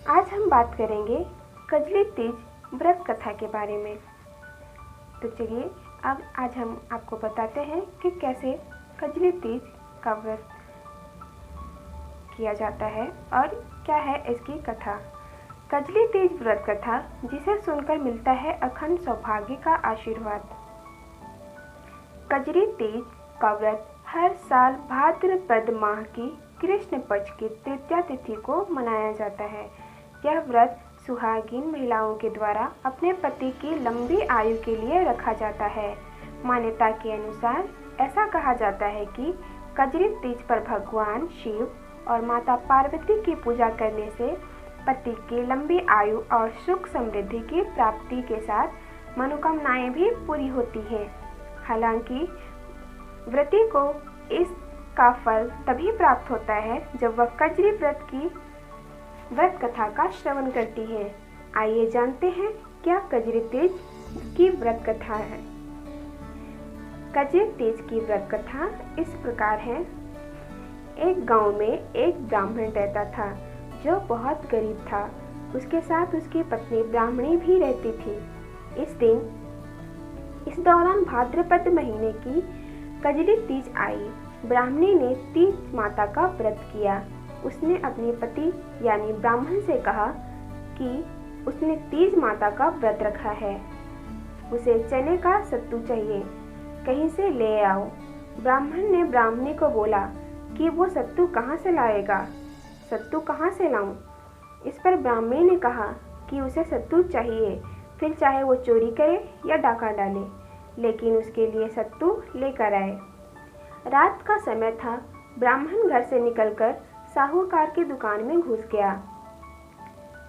आज हम बात करेंगे कजली तीज व्रत कथा के बारे में। तो चलिए अब आज हम आपको बताते हैं कि कैसे कजली तीज का व्रत किया जाता है और क्या है इसकी कथा। कजली तीज व्रत कथा, जिसे सुनकर मिलता है अखंड सौभाग्य का आशीर्वाद। कजली तीज का व्रत हर साल भाद्रपद माह की कृष्ण पक्ष की तृतीया तिथि को मनाया जाता है। यह व्रत सुहागिन महिलाओं के द्वारा अपने पति की लंबी आयु के लिए रखा जाता है। मान्यता के अनुसार ऐसा कहा जाता है कि कजरी तीज पर भगवान शिव और माता पार्वती की पूजा करने से पति की लंबी आयु और सुख समृद्धि की प्राप्ति के साथ मनोकामनाएं भी पूरी होती हैं। हालांकि व्रती को इसका फल तभी प्राप्त होता है जब वह कजरी व्रत की व्रत कथा का श्रवण करती है। आइए जानते हैं क्या कजरी तीज की व्रत कथा है। कजरी तीज की व्रत कथा इस प्रकार है। एक गांव में एक ब्राह्मण रहता था जो बहुत गरीब था। उसके साथ उसकी पत्नी ब्राह्मणी भी रहती थी। इस दौरान भाद्रपद महीने की कजरी तीज आई। ब्राह्मणी ने तीज माता का व्रत किया। उसने अपने पति यानी ब्राह्मण से कहा कि उसने तीज माता का व्रत रखा है, उसे चने का सत्तू चाहिए, कहीं से ले आओ। ब्राह्मण ने ब्राह्मणी को बोला कि वो सत्तू कहाँ से लाएगा, सत्तू कहाँ से लाऊं? इस पर ब्राह्मणी ने कहा कि उसे सत्तू चाहिए, फिर चाहे वो चोरी करे या डाका डाले, लेकिन उसके लिए सत्तू लेकर आए। रात का समय था। ब्राह्मण घर से निकलकर साहूकार की दुकान में घुस गया।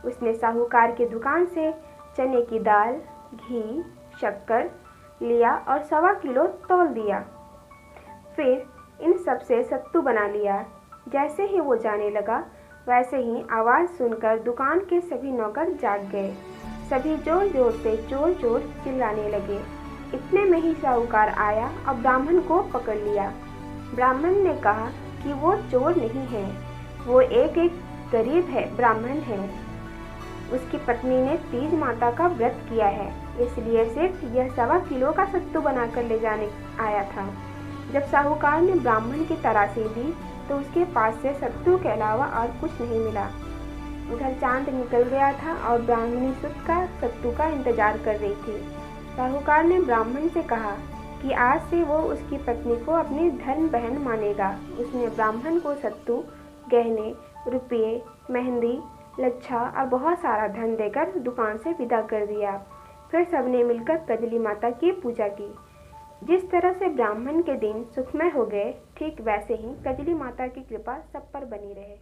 उसने साहूकार की दुकान से चने की दाल, घी, शक्कर लिया और 1.25 किलो तौल दिया। फिर इन सब से सत्तू बना लिया। जैसे ही वो जाने लगा, वैसे ही आवाज़ सुनकर दुकान के सभी नौकर जाग गए। सभी जोर जोर से चोर चोर चिल्लाने लगे। इतने में ही साहूकार आया और ब्राह्मण को पकड़ लिया। ब्राह्मण ने कहा कि वो चोर नहीं है, वो एक गरीब है, ब्राह्मण है। उसकी पत्नी ने तीज माता का व्रत किया है, इसलिए सिर्फ यह 1.25 किलो का सत्तू बनाकर ले जाने आया था। जब साहूकार ने ब्राह्मण की तलाशी दी तो उसके पास से सत्तू के अलावा और कुछ नहीं मिला। उधर चांद निकल गया था और ब्राह्मणी सुख का सत्तू का इंतजार कर रही थी। साहूकार ने ब्राह्मण से कहा कि आज से वो उसकी पत्नी को अपनी धन बहन मानेगा। उसने ब्राह्मण को सत्तू, गहने, रुपये, मेहंदी, लच्छा और बहुत सारा धन देकर दुकान से विदा कर दिया। फिर सबने मिलकर कजली माता की पूजा की। जिस तरह से ब्राह्मण के दिन सुखमय हो गए, ठीक वैसे ही कजली माता की कृपा सब पर बनी रहे।